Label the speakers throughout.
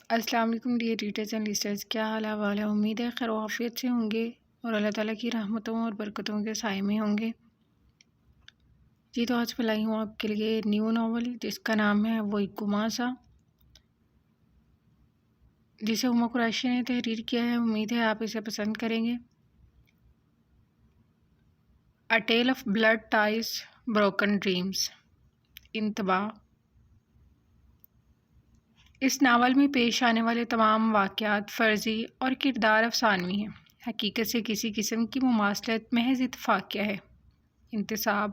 Speaker 1: السلام علیکم dear readers and لسٹرز، کیا حال احوال ہے؟ امید ہے خیر و عافیت سے ہوں گے اور اللہ تعالیٰ کی رحمتوں اور برکتوں کے سائے میں ہوں گے۔ جی تو آج میں لائی ہوں آپ کے لیے نیو ناول جس کا نام ہے وہ ایک گماں سا، جسے ہما قریشی نے تحریر کیا ہے۔ امید ہے آپ اسے پسند کریں گے۔ A Tale of Blood Ties, Broken Dreams، انتباہ۔ اس ناول میں پیش آنے والے تمام واقعات فرضی اور کردار افسانوی ہیں۔ حقیقت سے کسی قسم کی مماثلت محض اتفاقیہ ہے۔ انتصاب: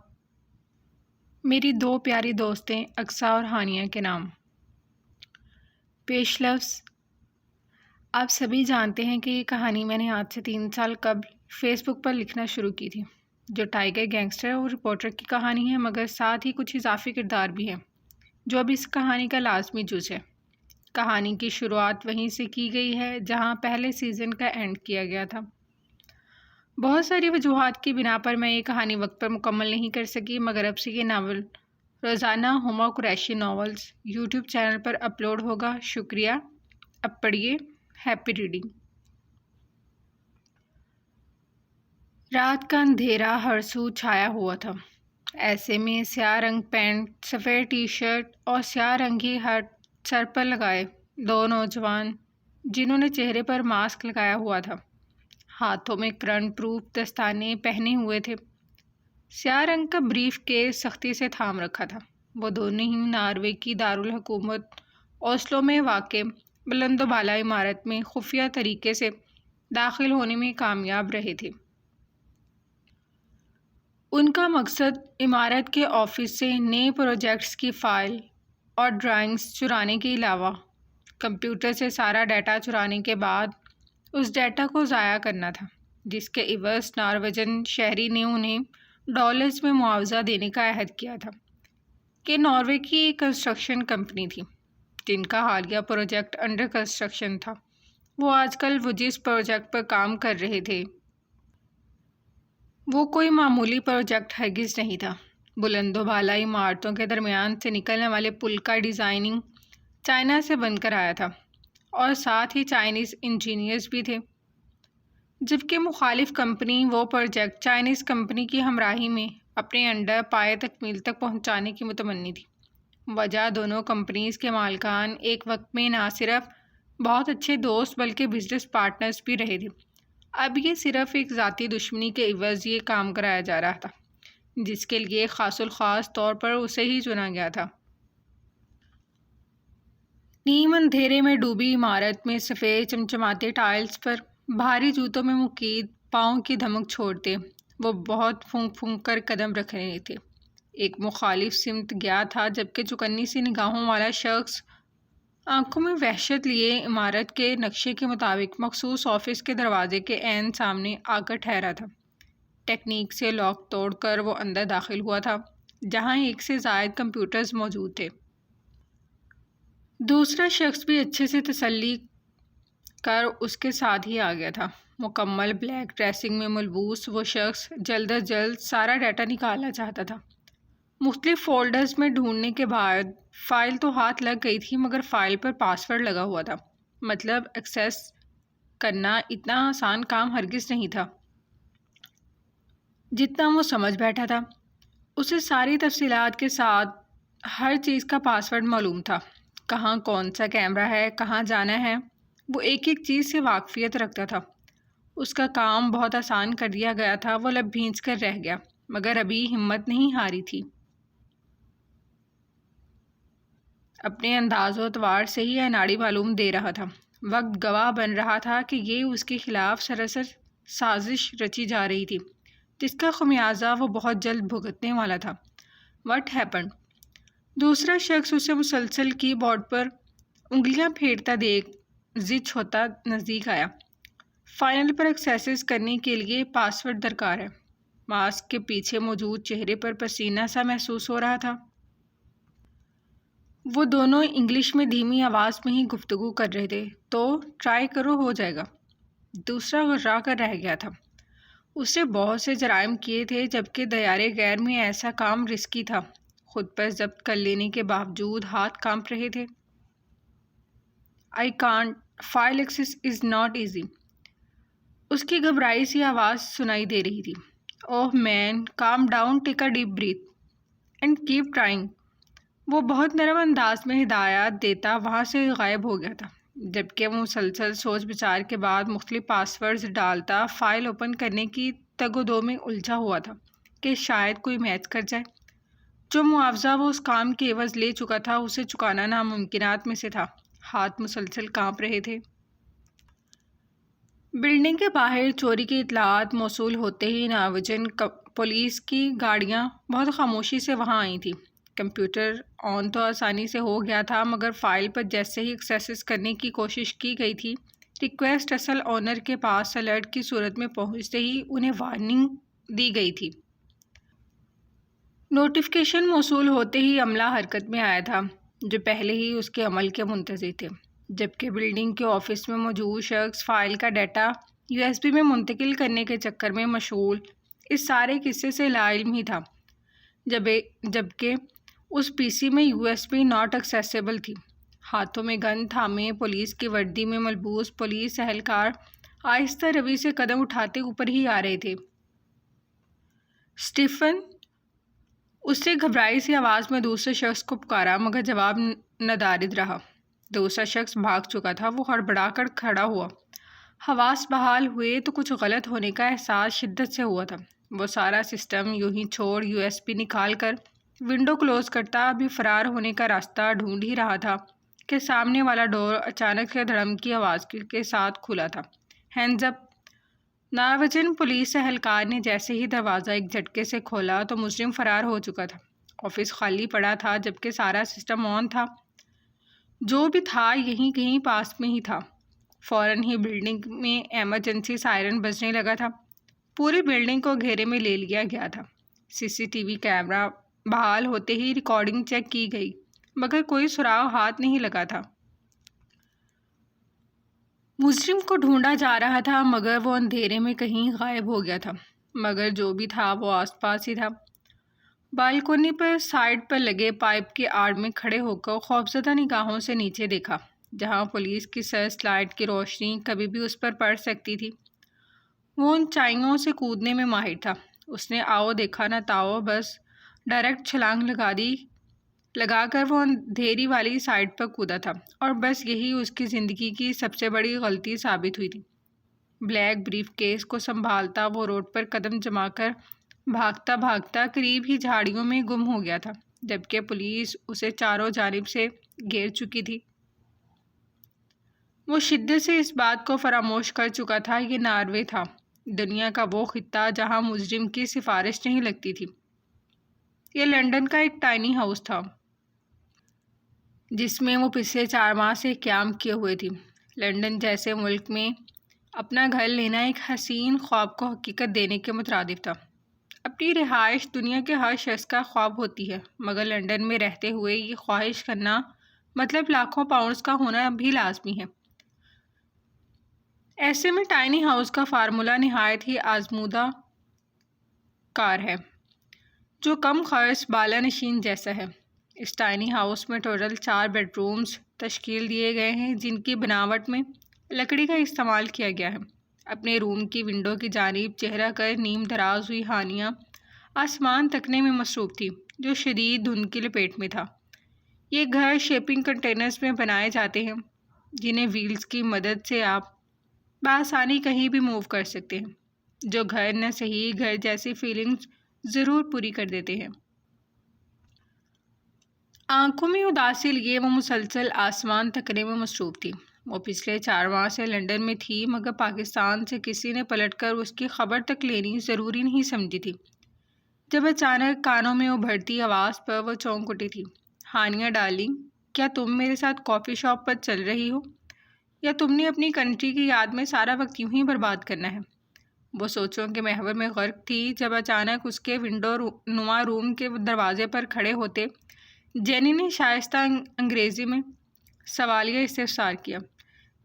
Speaker 1: میری دو پیاری دوستیں اقصیٰ اور ہانیہ کے نام۔ پیش لفظ: آپ سبھی جانتے ہیں کہ یہ کہانی میں نے آج سے 3 سال قبل فیس بک پر لکھنا شروع کی تھی، جو ٹائیگر گینگسٹر اور رپورٹر کی کہانی ہے، مگر ساتھ ہی کچھ اضافی کردار بھی ہیں جو اب اس کہانی کا لازمی جز ہے۔ کہانی کی شروعات وہیں سے کی گئی ہے جہاں پہلے سیزن کا اینڈ کیا گیا تھا۔ بہت ساری وجوہات کی بنا پر میں یہ کہانی وقت پر مکمل نہیں کر سکی، مگر اب سے یہ ناول روزانہ ہما قریشی ناولز یوٹیوب چینل پر اپلوڈ ہوگا۔ شکریہ۔ اب پڑھیے۔ Happy reading. رات کا اندھیرا ہر سو چھایا ہوا تھا۔ ایسے میں سیاہ رنگ پینٹ، سفید ٹی شرٹ اور سیاہ رنگی ہیٹ سر پر لگائے دو نوجوان، جنہوں نے چہرے پر ماسک لگایا ہوا تھا، ہاتھوں میں کرنٹ پروف دستانے پہنے ہوئے تھے، سیاہ رنگ کا بریف کیس سختی سے تھام رکھا تھا۔ وہ دونوں ہی ناروے کی دارالحکومت اوسلو میں واقع بلند و بالا عمارت میں خفیہ طریقے سے داخل ہونے میں کامیاب رہے تھے۔ ان کا مقصد عمارت کے آفس سے نئے پروجیکٹس کی فائل اور ڈرائنگز چرانے کے علاوہ کمپیوٹر سے سارا ڈیٹا چرانے کے بعد اس ڈیٹا کو ضائع کرنا تھا، جس کے عوض نارویجن شہری نے انہیں ڈالرز میں معاوضہ دینے کا عہد کیا تھا، کہ ناروے کی ایک کنسٹرکشن کمپنی تھی جن کا حالیہ پروجیکٹ انڈر کنسٹرکشن تھا۔ وہ آج کل وہ جس پروجیکٹ پر کام کر رہے تھے وہ کوئی معمولی پروجیکٹ ہرگز نہیں تھا۔ بلند و بالا عمارتوں کے درمیان سے نکلنے والے پل کا ڈیزائننگ چائنا سے بن کر آیا تھا، اور ساتھ ہی چائنیز انجینئرز بھی تھے، جبکہ مخالف کمپنی وہ پروجیکٹ چائنیز کمپنی کی ہمراہی میں اپنے انڈر پائے تکمیل تک پہنچانے کی متمنی تھی۔ وجہ: دونوں کمپنیز کے مالکان ایک وقت میں نہ صرف بہت اچھے دوست بلکہ بزنس پارٹنرز بھی رہے تھے۔ اب یہ صرف ایک ذاتی دشمنی کے عوض یہ کام کرایا جا رہا تھا جس کے لیے خاص الخاص طور پر اسے ہی چنا گیا تھا۔ نیم اندھیرے میں ڈوبی عمارت میں سفید چمچماتے ٹائلز پر بھاری جوتوں میں مقید پاؤں کی دھمک چھوڑتے وہ بہت پھونک پھونک کر قدم رکھ رہے تھے۔ ایک مخالف سمت گیا تھا، جبکہ چوکنی سی نگاہوں والا شخص آنکھوں میں وحشت لیے عمارت کے نقشے کے مطابق مخصوص آفس کے دروازے کے عین سامنے آ کر ٹھہرا تھا۔ ٹیکنیک سے لاک توڑ کر وہ اندر داخل ہوا تھا، جہاں ایک سے زائد کمپیوٹرز موجود تھے۔ دوسرا شخص بھی اچھے سے تسلی کر اس کے ساتھ ہی آ گیا تھا۔ مکمل بلیک ڈریسنگ میں ملبوس وہ شخص جلد از جلد سارا ڈیٹا نکالنا چاہتا تھا۔ مختلف فولڈرز میں ڈھونڈنے کے بعد فائل تو ہاتھ لگ گئی تھی، مگر فائل پر پاس ورڈ لگا ہوا تھا۔ مطلب ایکسیس کرنا اتنا آسان کام ہرگز نہیں تھا جتنا وہ سمجھ بیٹھا تھا۔ اسے ساری تفصیلات کے ساتھ ہر چیز کا پاس ورڈ معلوم تھا، کہاں کون سا کیمرہ ہے، کہاں جانا ہے۔ وہ ایک ایک چیز سے واقفیت رکھتا تھا۔ اس کا کام بہت آسان کر دیا گیا تھا۔ وہ لب بھینچ کر رہ گیا، مگر ابھی ہمت نہیں ہاری تھی۔ اپنے انداز و اعتبار سے ہی اناڑی معلوم دے رہا تھا۔ وقت گواہ بن رہا تھا کہ یہ اس کے خلاف سراسر سازش رچی جا رہی تھی، جس کا خمیازہ وہ بہت جلد بھگتنے والا تھا۔ What happened? دوسرا شخص اسے مسلسل کی بورڈ پر انگلیاں پھیرتا دیکھ زچ ہوتا نزدیک آیا۔ فائنل پر ایکسیس کرنے کے لیے پاس ورڈ درکار ہے۔ ماسک کے پیچھے موجود چہرے پر پسینہ سا محسوس ہو رہا تھا۔ وہ دونوں انگلش میں دھیمی آواز میں ہی گفتگو کر رہے تھے۔ تو ٹرائی کرو، ہو جائے گا۔ دوسرا گھبرا کر رہ گیا تھا۔ اس نے بہت سے جرائم کیے تھے، جبکہ دیار غیر میں ایسا کام رسکی تھا۔ خود پر ضبط کر لینے کے باوجود ہاتھ کانپ رہے تھے۔ I can't. File access is not easy. اس کی گھبرائی سی آواز سنائی دے رہی تھی. Oh man, calm down, take a deep breath and keep trying. وہ بہت نرم انداز میں ہدایات دیتا وہاں سے غائب ہو گیا تھا، جبکہ وہ مسلسل سوچ بچار کے بعد مختلف پاس ورڈز ڈالتا فائل اوپن کرنے کی تگ و دو میں الجھا ہوا تھا کہ شاید کوئی میچ کر جائے. جو معاوضہ وہ اس کام کے عوض لے چکا تھا اسے چکانا ناممکنات میں سے تھا. ہاتھ مسلسل کانپ رہے تھے. بلڈنگ کے باہر چوری کی اطلاعات موصول ہوتے ہی ناوجن پولیس کی گاڑیاں بہت خاموشی سے وہاں آئی تھیں. کمپیوٹر آن تو آسانی سے ہو گیا تھا، مگر فائل پر جیسے ہی ایکسیس کرنے کی کوشش کی گئی تھی، ریکویسٹ اصل اونر کے پاس الرٹ کی صورت میں پہنچتے ہی انہیں وارننگ دی گئی تھی. نوٹیفیکیشن موصول ہوتے ہی عملہ حرکت میں آیا تھا، جو پہلے ہی اس کے عمل کے منتظر تھے، جبکہ بلڈنگ کے آفس میں موجود شخص فائل کا ڈیٹا USB میں منتقل کرنے کے چکر میں مشغول اس سارے قصے سے لاعلم ہی تھا، جبکہ اس PC میں USB ناٹ ایکسیسیبل تھی. ہاتھوں میں گن تھامے پولیس کی وردی میں ملبوس پولیس اہلکار آہستہ روی سے قدم اٹھاتے اوپر ہی آ رہے تھے. اسٹیفن، اس سے گھبرائی سی آواز میں دوسرے شخص کو پکارا، مگر جواب ندارد رہا. دوسرا شخص بھاگ چکا تھا. وہ ہڑبڑا کر کھڑا ہوا. حواس بحال ہوئے تو کچھ غلط ہونے کا احساس شدت سے ہوا تھا. وہ سارا سسٹم یوں ہی چھوڑ USB نکال کر ونڈو کلوز کرتا ابھی فرار ہونے کا راستہ ڈھونڈ ہی رہا تھا کہ سامنے والا ڈور اچانک سے دھڑم کی آواز کے ساتھ کھلا تھا. ہینڈز اپ. ناوجن پولیس اہلکار نے جیسے ہی دروازہ ایک جھٹکے سے کھولا تو مجرم فرار ہو چکا تھا. آفس خالی پڑا تھا، جبکہ سارا سسٹم آن تھا. جو بھی تھا یہیں کہیں پاس میں ہی تھا. فوراً ہی بلڈنگ میں ایمرجنسی سائرن بجنے لگا تھا. پوری بلڈنگ کو گھیرے میں لے لیا گیا تھا. CCTV کیمرہ بحال ہوتے ہی ریکارڈنگ چیک کی گئی، مگر کوئی سراغ ہاتھ نہیں لگا تھا. مجرم کو ڈھونڈا جا رہا تھا، مگر وہ اندھیرے میں کہیں غائب ہو گیا تھا. مگر جو بھی تھا وہ آس پاس ہی تھا. بالکونی پر سائڈ پر لگے پائپ کی آڑ میں کھڑے ہو کر خوفزدہ نگاہوں سے نیچے دیکھا، جہاں پولیس کی سرچ لائٹ کی روشنی کبھی بھی اس پر پڑ سکتی تھی. وہ ان چائنوں سے کودنے میں ماہر تھا. اس نے آؤ دیکھا نہ تاؤ، بس ڈائریکٹ چھلانگ لگا کر وہ اندھیری والی سائڈ پر کودا تھا، اور بس یہی اس کی زندگی کی سب سے بڑی غلطی ثابت ہوئی تھی. بلیک بریف کیس کو سنبھالتا وہ روڈ پر قدم جما کر بھاگتا بھاگتا قریب ہی جھاڑیوں میں گم ہو گیا تھا، جبکہ پولیس اسے چاروں جانب سے گھیر چکی تھی. وہ شدت سے اس بات کو فراموش کر چکا تھا یہ ناروے تھا، دنیا کا وہ خطہ جہاں مجرم کی سفارش نہیں لگتی تھی. یہ لندن کا ایک ٹائنی ہاؤس تھا جس میں وہ پچھلے 4 ماہ سے قیام کیے ہوئے تھی. لندن جیسے ملک میں اپنا گھر لینا ایک حسین خواب کو حقیقت دینے کے مترادف تھا. اپنی رہائش دنیا کے ہر شخص کا خواب ہوتی ہے، مگر لندن میں رہتے ہوئے یہ خواہش کرنا مطلب لاکھوں پاؤنڈز کا ہونا بھی لازمی ہے. ایسے میں ٹائنی ہاؤس کا فارمولہ نہایت ہی آزمودہ کار ہے، جو کم خرچ بالا نشین جیسا ہے. اس ٹائنی ہاؤس میں ٹوٹل 4 بیڈ رومز تشکیل دیے گئے ہیں، جن کی بناوٹ میں لکڑی کا استعمال کیا گیا ہے. اپنے روم کی ونڈو کی جانب چہرہ کر نیم دراز ہوئی ہانیہ آسمان تکنے میں مصروف تھی، جو شدید دھند کی لپیٹ میں تھا. یہ گھر شپنگ کنٹینرز میں بنائے جاتے ہیں، جنہیں ویلز کی مدد سے آپ بآسانی کہیں بھی موو کر سکتے ہیں، جو گھر نہ صحیح گھر جیسی فیلنگز ضرور پوری کر دیتے ہیں. آنکھوں میں اداسی لیے وہ مسلسل آسمان تکنے میں مصروف تھی. وہ پچھلے 4 ماہ سے لندن میں تھی، مگر پاکستان سے کسی نے پلٹ کر اس کی خبر تک لینی ضروری نہیں سمجھی تھی. جب اچانک کانوں میں ابھرتی آواز پر وہ چونک اٹھی تھی. ہانیہ ڈارلنگ، کیا تم میرے ساتھ کافی شاپ پر چل رہی ہو، یا تم نے اپنی کنٹری کی یاد میں سارا وقت یوں ہی برباد کرنا ہے؟ وہ سوچوں کے محور میں غرق تھی جب اچانک اس کے ونڈو نما روم کے دروازے پر کھڑے ہوتے جینی نے شائستہ انگریزی میں سوالیہ استفسار کیا.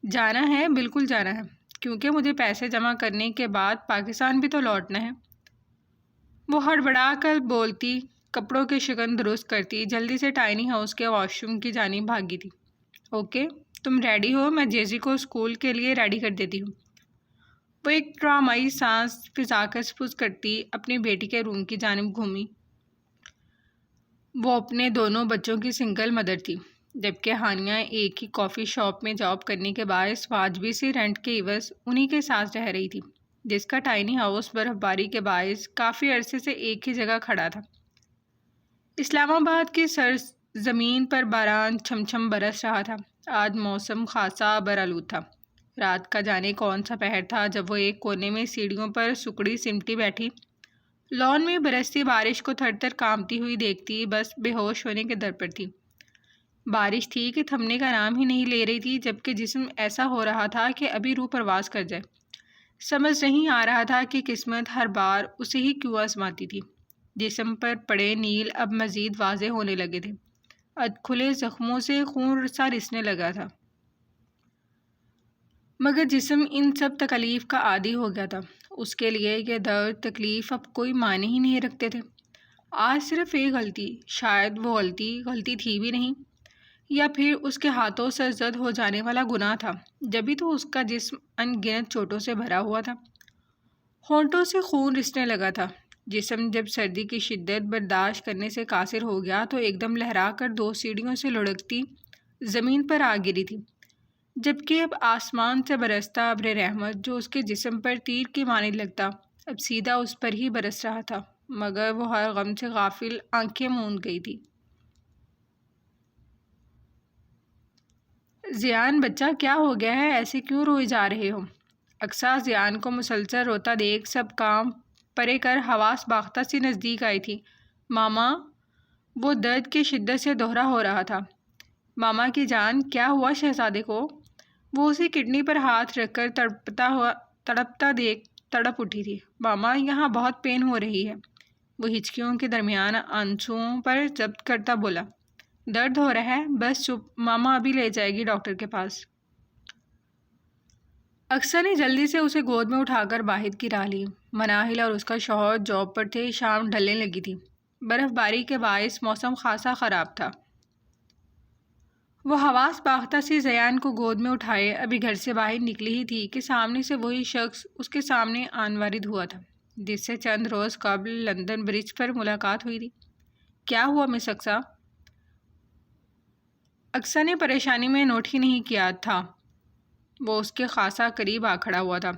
Speaker 1: جانا ہے، بالکل جانا ہے، کیونکہ مجھے پیسے جمع کرنے کے بعد پاکستان بھی تو لوٹنا ہے. وہ ہڑبڑا کر بولتی، کپڑوں کے شگن درست کرتی جلدی سے ٹائنی ہاؤس کے واش روم کی جانب بھاگی تھی. اوکے، تم ریڈی ہو، میں جیزی کو اسکول کے لیے ریڈی کر دیتی ہوں۔ وہ ایک ڈرامائی سانس فضا کا سپوز کرتی اپنی بیٹی کے روم کی جانب گھومی۔ وہ اپنے دونوں بچوں کی سنگل مدر تھی، جبکہ ہانیہ ایک ہی کافی شاپ میں جاب کرنے کے باعث واجبی سی رینٹ کے عوض انہی کے ساتھ رہ رہی تھی، جس کا ٹائنی ہاؤس برف باری کے باعث کافی عرصے سے ایک ہی جگہ کھڑا تھا۔ اسلام آباد کی سرزمین پر باران چھم چھم برس رہا تھا۔ آج موسم خاصا برآلود تھا۔ رات کا جانے کون سا پہر تھا جب وہ ایک کونے میں سیڑھیوں پر سکڑی سمٹی بیٹھی، لان میں برستی بارش کو تھر تھر کانپتی ہوئی دیکھتی بس بے ہوش ہونے کے در پر تھی۔ بارش تھی کہ تھمنے کا نام ہی نہیں لے رہی تھی، جبکہ جسم ایسا ہو رہا تھا کہ ابھی روح پرواز کر جائے۔ سمجھ نہیں آ رہا تھا کہ قسمت ہر بار اسے ہی کیوں آزماتی تھی۔ جسم پر پڑے نیل اب مزید واضح ہونے لگے تھے۔ کھلے زخموں سے خون سا رسنے لگا تھا، مگر جسم ان سب تکالیف کا عادی ہو گیا تھا۔ اس کے لیے یہ درد تکلیف اب کوئی معنی ہی نہیں رکھتے تھے۔ آج صرف ایک غلطی، شاید وہ غلطی تھی بھی نہیں، یا پھر اس کے ہاتھوں سرزد ہو جانے والا گناہ تھا، جبھی تو اس کا جسم ان گنت چوٹوں سے بھرا ہوا تھا، ہونٹوں سے خون رسنے لگا تھا۔ جسم جب سردی کی شدت برداشت کرنے سے قاصر ہو گیا تو ایک دم لہرا کر 2 سیڑھیوں سے لڑکتی زمین پر آ گری تھی، جبکہ اب آسمان سے برستا ابر رحمت جو اس کے جسم پر تیر کی مانند لگتا، اب سیدھا اس پر ہی برس رہا تھا، مگر وہ ہر غم سے غافل آنکھیں موند گئی تھی۔ زیان بچہ، کیا ہو گیا ہے؟ ایسے کیوں روئے جا رہے ہو؟ اقصیٰ زیان کو مسلسل روتا دیکھ سب کام پرے کر حواس باختہ سی نزدیک آئی تھی۔ ماما، وہ درد کی شدت سے دوہرا ہو رہا تھا۔ ماما کی جان، کیا ہوا شہزادے کو؟ وہ اسی کڈنی پر ہاتھ رکھ کر تڑپ اٹھی تھی۔ ماما، یہاں بہت پین ہو رہی ہے۔ وہ ہچکیوں کے درمیان آنسوؤں پر ضبط کرتا بولا۔ درد ہو رہا ہے؟ بس چپ، ماما ابھی لے جائے گی ڈاکٹر کے پاس۔ اقصیٰ نے جلدی سے اسے گود میں اٹھا کر باہر کی راہ لی۔ مناہل اور اس کا شوہر جاب پر تھے، شام ڈھلنے لگی تھی، برف باری کے باعث موسم خاصا خراب تھا۔ وہ حواس باختہ سی زیان کو گود میں اٹھائے ابھی گھر سے باہر نکلی ہی تھی کہ سامنے سے وہی شخص اس کے سامنے آن وارد ہوا تھا جس سے چند روز قبل لندن برج پر ملاقات ہوئی تھی۔ کیا ہوا مس اقصیٰ؟ اقصیٰ نے پریشانی میں نوٹ ہی نہیں کیا تھا، وہ اس کے خاصا قریب آ کھڑا ہوا تھا۔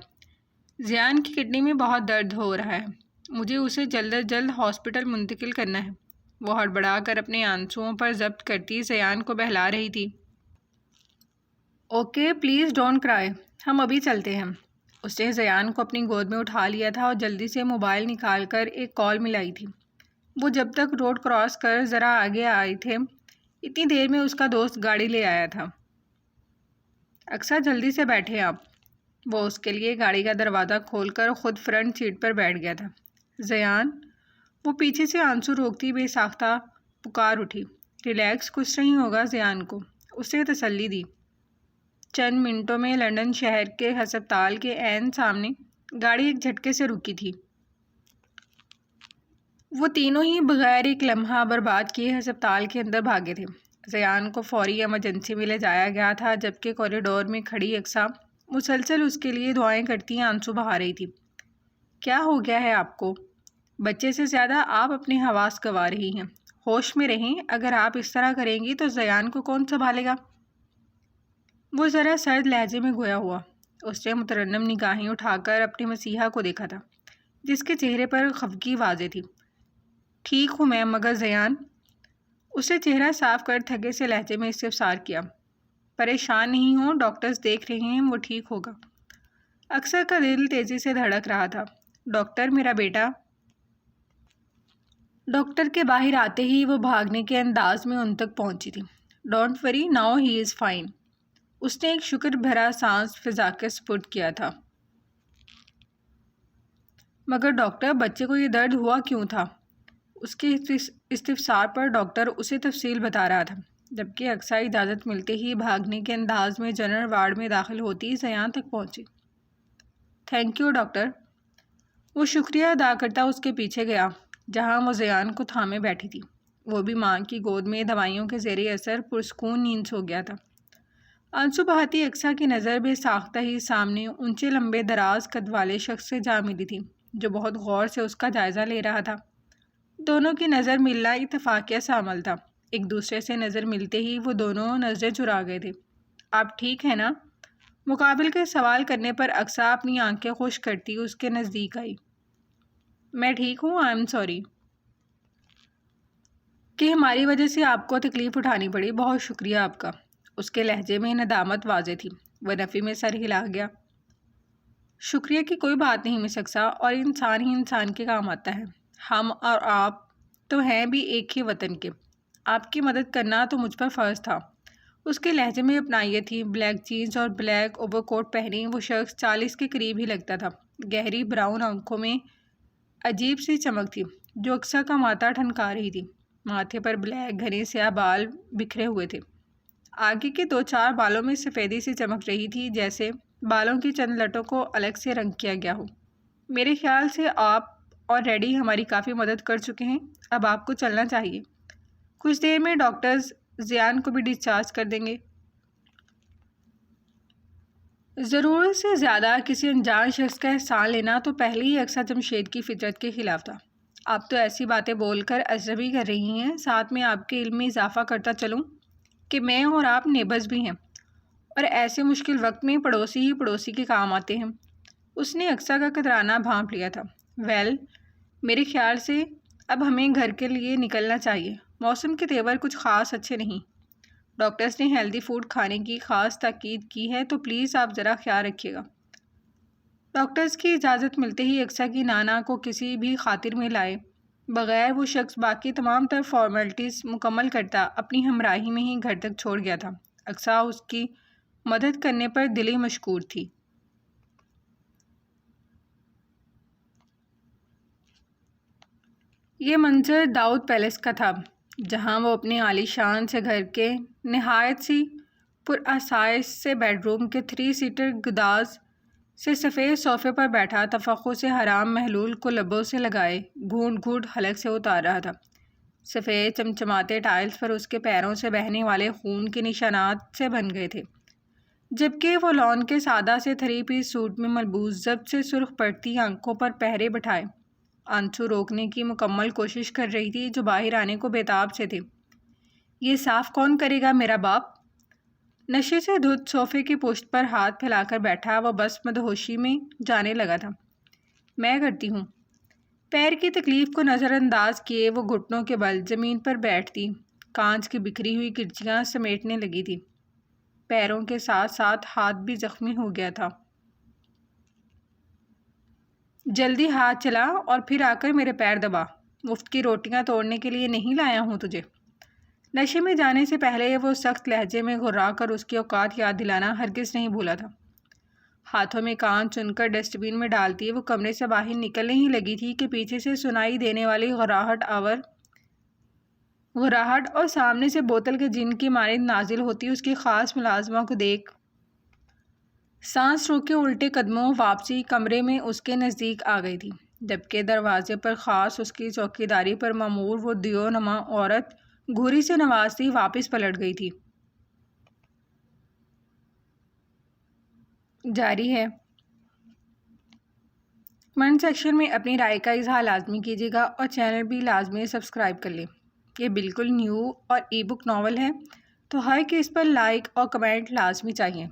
Speaker 1: زیان کی کڈنی میں بہت درد ہو رہا ہے، مجھے اسے جلد از جلد ہاسپٹل منتقل کرنا ہے۔ وہ ہڑبڑا کر اپنے آنسوؤں پر ضبط کرتی زیان کو بہلا رہی تھی۔ اوکے، پلیز ڈونٹ کرائی، ہم ابھی چلتے ہیں۔ اس نے زیان کو اپنی گود میں اٹھا لیا تھا اور جلدی سے موبائل نکال کر ایک کال ملائی تھی۔ وہ جب تک روڈ کراس کر ذرا آگے آئے تھے، اتنی دیر میں اس کا دوست گاڑی لے آیا تھا۔ اقصیٰ، جلدی سے بیٹھیں آپ۔ وہ اس کے لیے گاڑی کا دروازہ کھول کر خود فرنٹ سیٹ پر بیٹھ گیا تھا۔ زیان، وہ پیچھے سے آنسو روکتی بے ساختہ پکار اٹھی۔ ریلیکس، کچھ نہیں ہوگا زیان کو، اس نے تسلی دی۔ چند منٹوں میں لندن شہر کے ہسپتال کے عین سامنے گاڑی ایک جھٹکے سے رکی تھی۔ وہ تینوں ہی بغیر ایک لمحہ برباد کیے ہسپتال کے اندر بھاگے تھے۔ زیان کو فوری ایمرجنسی میں لے جایا گیا تھا، جبکہ کوریڈور میں کھڑی اقصیٰ مسلسل اس کے لیے دعائیں کرتی آنسو بہا رہی تھی۔ کیا ہو گیا ہے آپ کو؟ بچے سے زیادہ آپ اپنے حواس گنوا رہی ہیں، ہوش میں رہیں، اگر آپ اس طرح کریں گی تو زیان کو کون سنبھالے گا؟ وہ ذرا سرد لہجے میں گویا ہوا۔ اس نے مترنم نگاہیں اٹھا کر اپنے مسیحا کو دیکھا تھا، جس کے چہرے پر خفگی واضح تھی۔ ٹھیک ہوں میں، مگر زیان؟ اس نے چہرہ صاف کر تھکے سے لہجے میں استفسار کیا۔ پریشان نہیں ہوں، ڈاکٹرز دیکھ رہے ہیں، وہ ٹھیک ہوگا۔ اقصیٰ کا دل تیزی سے دھڑک رہا تھا۔ ڈاکٹر، میرا بیٹا؟ ڈاکٹر کے باہر آتے ہی وہ بھاگنے کے انداز میں ان تک پہنچی تھی۔ Don't worry, now he is fine. اس نے ایک شکر بھرا سانس فضا کے سپرد کیا تھا۔ مگر ڈاکٹر، بچے کو یہ درد ہوا کیوں تھا؟ اس کے استفسار پر ڈاکٹر اسے تفصیل بتا رہا تھا، جبکہ اقصیٰ اجازت ملتے ہی بھاگنے کے انداز میں جنرل وارڈ میں داخل ہوتی زیان تک پہنچی۔ Thank you doctor. وہ شکریہ ادا کرتا اس کے پیچھے گیا، جہاں وہ زیان کو تھامے بیٹھی تھی۔ وہ بھی ماں کی گود میں دوائیوں کے زیر اثر پرسکون نیند سو گیا تھا۔ آنسو بہاتی اقصیٰ کی نظر بے ساختہ ہی سامنے اونچے لمبے دراز قد والے شخص سے جا ملی تھی جو بہت غور سے اس کا جائزہ لے رہا تھا۔ دونوں کی نظر ملنا اتفاقیہ سا عمل تھا۔ ایک دوسرے سے نظر ملتے ہی وہ دونوں نظریں چرا گئے تھے۔ آپ ٹھیک ہیں نا؟ مقابل کے سوال کرنے پر اقصیٰ اپنی آنکھیں خشک کرتی اس کے نزدیک آئی۔ میں ٹھیک ہوں، آئی ایم سوری کہ ہماری وجہ سے آپ کو تکلیف اٹھانی پڑی، بہت شکریہ آپ کا۔ اس کے لہجے میں ندامت واضح تھی۔ وہ نفی میں سر ہلا گیا۔ شکریہ کی کوئی بات نہیں مس اقصیٰ، اور انسان ہی انسان کے کام آتا ہے۔ ہم اور آپ تو ہیں بھی ایک ہی وطن کے۔ آپ کی مدد کرنا تو مجھ پر فرض تھا۔ اس کے لہجے میں اپنائیت تھی۔ بلیک جینز اور بلیک اوور کوٹ پہنی وہ شخص 40 کے قریب ہی لگتا تھا۔ گہری براؤن آنکھوں میں عجیب سی چمک تھی جو اقصیٰ کا ماتھا ٹھنکا رہی تھی۔ ماتھے پر بلیک گھنے سیاہ بال بکھرے ہوئے تھے۔ آگے کے 2-4 بالوں میں سفیدی سی چمک رہی تھی، جیسے بالوں کی چند لٹوں کو الگ سے رنگ کیا گیا ہو۔ میرے خیال سے آپ اور ریڈی ہماری کافی مدد کر چکے ہیں، اب آپ کو چلنا چاہیے۔ کچھ دیر میں ڈاکٹرز زیان کو بھی ڈسچارج کر دیں گے۔ ضرورت سے زیادہ کسی انجان شخص کا احسان لینا تو پہلے ہی اقصیٰ جمشید کی فطرت کے خلاف تھا۔ آپ تو ایسی باتیں بول کر اجنبی کر رہی ہیں، ساتھ میں آپ کے علم میں اضافہ کرتا چلوں کہ میں اور آپ نیبرز بھی ہیں، اور ایسے مشکل وقت میں پڑوسی ہی پڑوسی کے کام آتے ہیں۔ اس نے اقصیٰ کا کترانا بھانپ لیا تھا۔ میرے خیال سے اب ہمیں گھر کے لیے نکلنا چاہیے۔ موسم کے تیور کچھ خاص اچھے نہیں۔ ڈاکٹرز نے ہیلدی فوڈ کھانے کی خاص تاکید کی ہے، تو پلیز آپ ذرا خیال رکھیے گا۔ ڈاکٹرز کی اجازت ملتے ہی اقصیٰ کی نانا کو کسی بھی خاطر میں لائے بغیر وہ شخص باقی تمام تر فارمیلٹیز مکمل کرتا اپنی ہمراہی میں ہی گھر تک چھوڑ گیا تھا۔ اقصیٰ اس کی مدد کرنے پر دلی مشکور تھی۔ یہ منظر داؤد پیلس کا تھا، جہاں وہ اپنے عالی شان سے گھر کے نہایت سی پرآسائش سے بیڈ روم کے 3 سیٹر گداز سے سفید صوفے پر بیٹھا تفخر سے حرام محلول کو لبوں سے لگائے گھونٹ گھونٹ حلق سے اتار رہا تھا۔ سفید چمچماتے ٹائلز پر اس کے پیروں سے بہنے والے خون کے نشانات سے بن گئے تھے، جبکہ وہ لون کے سادہ سے 3 پیس سوٹ میں ملبوس ضبط سے سرخ پڑتی آنکھوں پر پہرے بٹھائے آنسو روکنے کی مکمل کوشش کر رہی تھی جو باہر آنے کو بےتاب سے تھے۔ یہ صاف کون کرے گا، میرا باپ؟ نشے سے دھت صوفے کی پشت پر ہاتھ پھیلا کر بیٹھا وہ بس مدہوشی میں جانے لگا تھا۔ میں کرتی ہوں۔ پیر کی تکلیف کو نظر انداز کیے وہ گھٹنوں کے بل زمین پر بیٹھتی کانچ کی بکھری ہوئی کرچیاں سمیٹنے لگی تھی۔ پیروں کے ساتھ ساتھ ہاتھ بھی زخمی ہو گیا تھا۔ جلدی ہاتھ چلا اور پھر آ کر میرے پیر دبا۔ مفت کی روٹیاں توڑنے کے لیے نہیں لایا ہوں تجھے۔ نشے میں جانے سے پہلے وہ سخت لہجے میں گھرا کر اس کی اوقات یاد دلانا ہرگز نہیں بھولا تھا۔ ہاتھوں میں کان چن کر ڈسٹ بین میں ڈالتی وہ کمرے سے باہر نکلنے ہی لگی تھی کہ پیچھے سے سنائی دینے والی غراہٹ اور سامنے سے بوتل کے جن کی مانند نازل ہوتی اس کی خاص ملازمہ کو دیکھ سانس روکے الٹے قدموں واپسی کمرے میں اس کے نزدیک آ گئی تھی، جبکہ دروازے پر خاص اس کی چوکیداری پر مامور وہ دیو نما عورت گھوری سے نوازتی واپس پلٹ گئی تھی۔ جاری ہے۔ کمنٹ سیکشن میں اپنی رائے کا اظہار لازمی کیجیے گا اور چینل بھی لازمی سبسکرائب کر لیں۔ یہ بالکل نیو اور ای بک ناول ہے، تو ہر کس پر لائک اور کمنٹ لازمی چاہیے۔